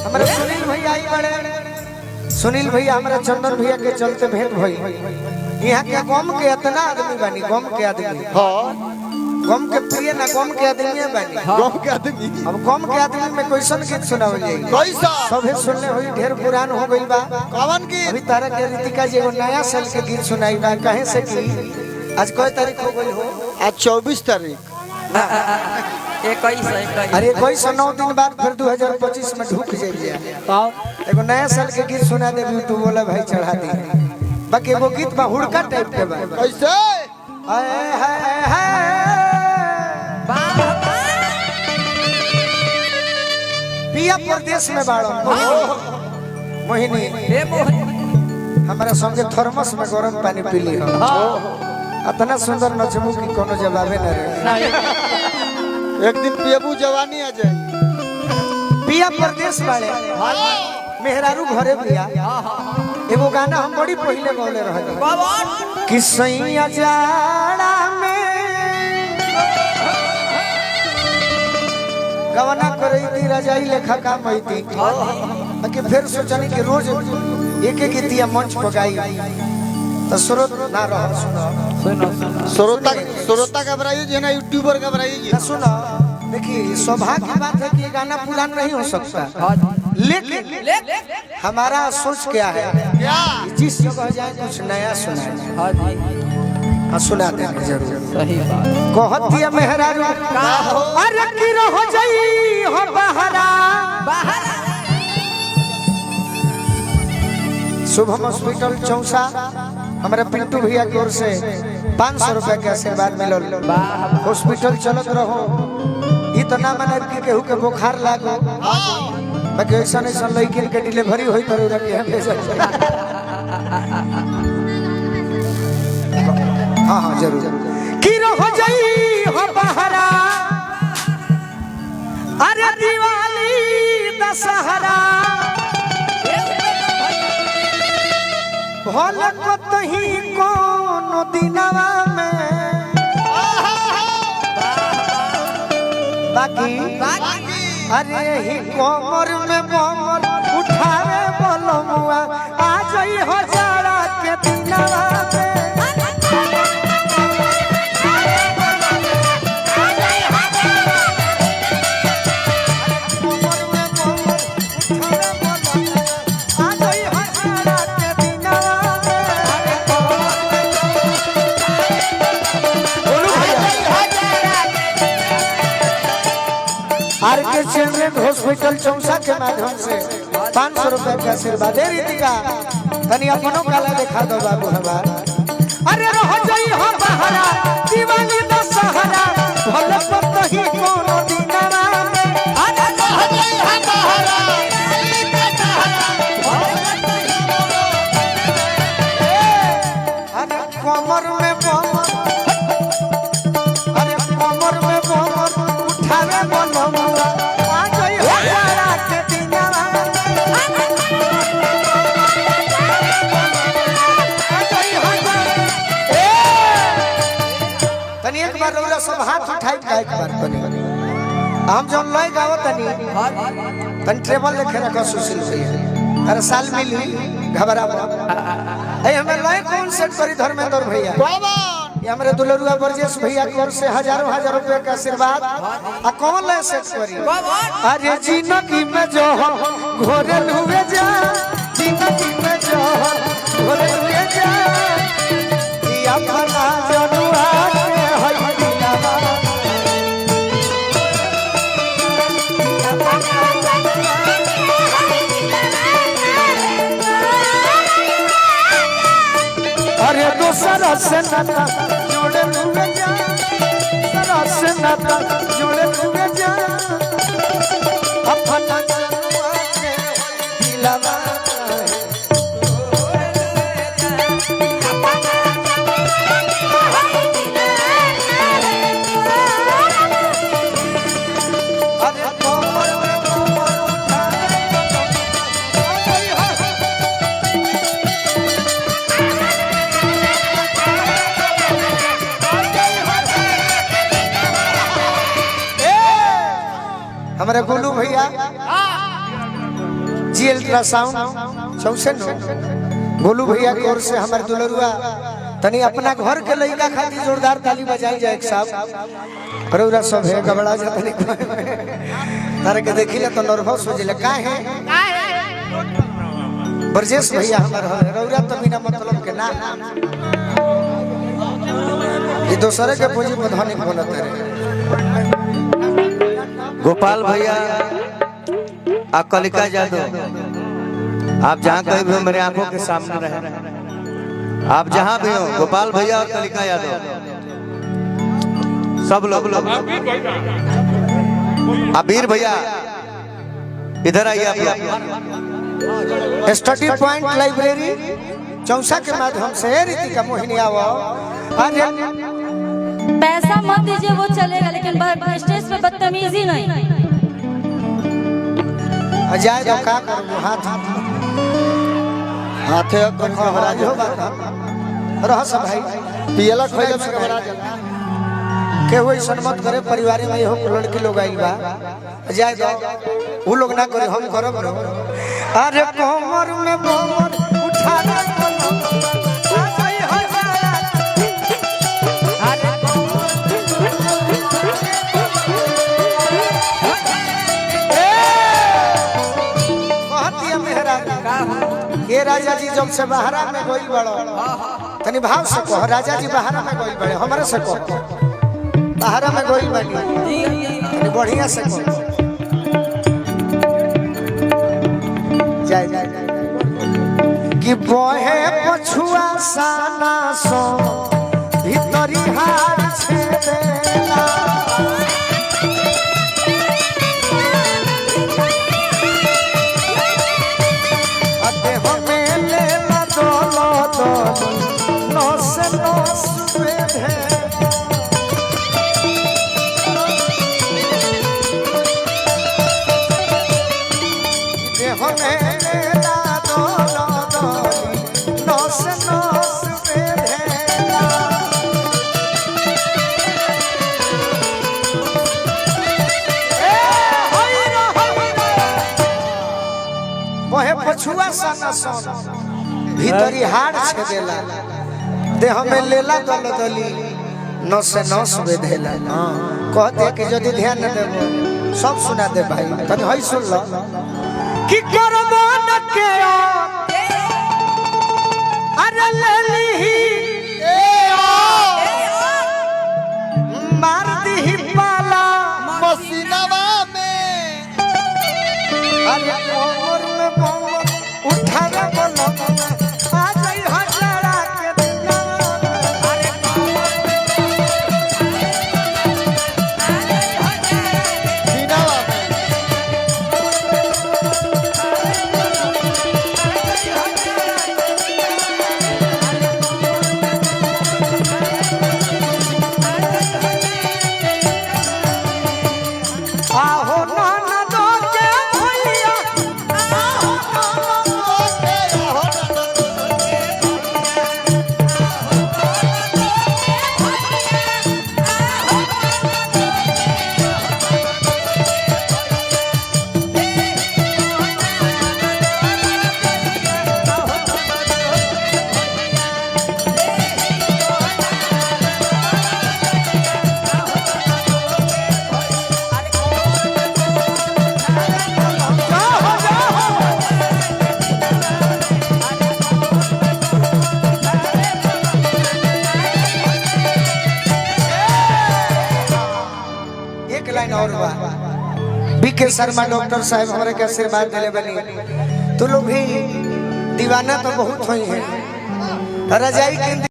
हमारे सुनील भैया आई बड़े सुनील भैया हमारे चंदन भैया के चलते भेंट भई यहाँ के गम के इतना आदमी बनी गम के आदमी गम के प्रिय ना गम के आदमी बनी गम के आदमी अब गम के आदमी में कैसन गीत सुनावल जाई कैसा सभे सुनले हुई ढेर पुरान हो गइल बा कवन की अभी तारा के रीतिका जी एगो नया साल के गीत सुनाई बा कहे से कि आज कोई तारीख हो गई हो आज 24 तारीख अरे कोई 9 दिन बाद फिर 2025 में ढुक जाइए एगो नया साल के गीत सुना दे तू बोला भाई चढ़ा दी बाकी एगो गीत बा हुड़का टाइप के बा कैसे हाय हाय हाय पिया प्रदेश में बाड़ो मोहिनी हमारा संगे थर्मस में गरम पानी पीली हो इतना सुंदर नचमू की कोनो जवाबे न रहे एक दिन पियबू जवानी आ जाए पिया प्रदेश वाले मेहरारू घरे पिया एगो गाना हम बड़ी पहले गौले रहे कि सैया जाड़ा में गवना करई दी रजाई लेखा का मैती कि फिर सोचनी कि रोज एक एक गीतिया मंच पर गाई तो स्रोत ना रह सुनो श्रोता घबराइए जी ना यूट्यूबर घबराइए जी सुनो देखिए सौभाग्य की बात है कि ये गाना पुराना नहीं हो सकता लेकिन हमारा सोच क्या है क्या जिस जगह जाए कुछ नया सुनाए सुना दे जरूर सही बात कहती है मेहरारू अरे की रह जाई हो बहरा शुभम हॉस्पिटल चौसा हमारे पिंटू भैया की ओर से 500 रुपया के आशीर्वाद मिलल हॉस्पिटल चलत रहो इतना मने कि केहू के बुखार लागो बाकी ऐसा ऐसा लड़किन के डिलीवरी होई तो रखे हम भेजल हाँ जरूर की रह जाई हो बहरा अरे दिवाली दशहरा भल कतही कोनो दिनवा में बाकी अरे ही कोमर में कोमर उठावे बोलमुआ आ जाई हो जाड़ा के दिनवा में हॉस्पिटल चौसा के माध्यम से 500 रुपए का आशीर्वाद दे रही का तनी अपनों काला दिखा दो बाबू हमार अरे रह जाई हो बहरा दिवाली दशहरा भल कतही कोनो दिनवा में अरे रह जाई हो बहरा दिवाली दशहरा अरे कमर में कमर अरे कमर में कमर उठावे बोलमुआ सब हाथ उठाई गाय के बार बनी हम जब लय गावो तनी तन ट्रेबल लेके रखो सुशील भैया हर साल मिली घबरा ए हमें लय कौन सेट करी धर्मेंद्र भैया ये हमारे दुलरुआ बरजेश भैया की ओर से हजारों हजार रुपए का आशीर्वाद आ कौन लय सेट करी अरे जिंदगी में जो घोरे लुए जा जिंदगी में जो घोरे लुए जा या भला जनुआ अरे दूसरा से नाता जोड़े लुए जा दूसरा से नाता जोड़े लुए जा अपना जनुआ के दिलवा हमारे गोलू भैया जी अल्ट्रासाउंड चौसे गोलू भैया की ओर से हमारे दुलरुआ तनी अपना घर के लड़का खातिर जोरदार ताली बजाई जाए एक साहब। रौरा सब है गबड़ा जा तनी तारे के देखिले तो नर्वस हो जिले का है ब्रजेश भैया हमार रौरा तो बिना मतलब के ना ये दूसरे के पूंजी प्रधानी बोलत रहे। गोपाल भैया और कलिका यादव, आप जहाँ कहीं भी हो मेरे आंखों के सामने रहे, आप जहाँ भी हो, गोपाल भैया और कलिका यादव सब लोग अबीर भैया इधर आइए आप। स्टडी पॉइंट लाइब्रेरी चौसा के माध्यम से रीतिका मोहिनी आओ। पैसा मत दीजिए वो चलेगा, लेकिन स्टेज पे बदतमीजी नहीं। जाए तो का करूं हाथ हाथे कौन घबरा हो बात रह सब भाई पियला खोले से घबरा जाला के होई सन्मत करे परिवार में हो लड़की लोग आई बा जाए तो वो लोग ना करे हम करब न। अरे कोमर में कोमर उठा ये राजा जी जब से बहारा में गोइल बड़ो तनी भाव से कहो राजा जी बहारा में गोइल बड़े हमारे से कहो बहारा में गोइल बनी तनी बढ़िया से कहो जाए कि बहे पछुआ साना सो भीतरी हार छेदेला पछुआ साना सोना भीतरी हाड़ छेदेला देह में लेला दल दली नस नस बेधेला। कहते कि यदि ध्यान न देबो सब सुना दे भाई तनी हई सुन लो कि करबो न के अरे लेली मार दी पाला मसीनावा में अरे कोमर में कोमर उठा रे बोलो आ जाई हजारा के दिना अरे सीनावा में आहो नाना दो के भैया आहो एक लाइन और बा बीके शर्मा डॉक्टर साहब हमारे के आशीर्वाद दिले बनी तो लोग भी दीवाना तो बहुत हुई है रजाई के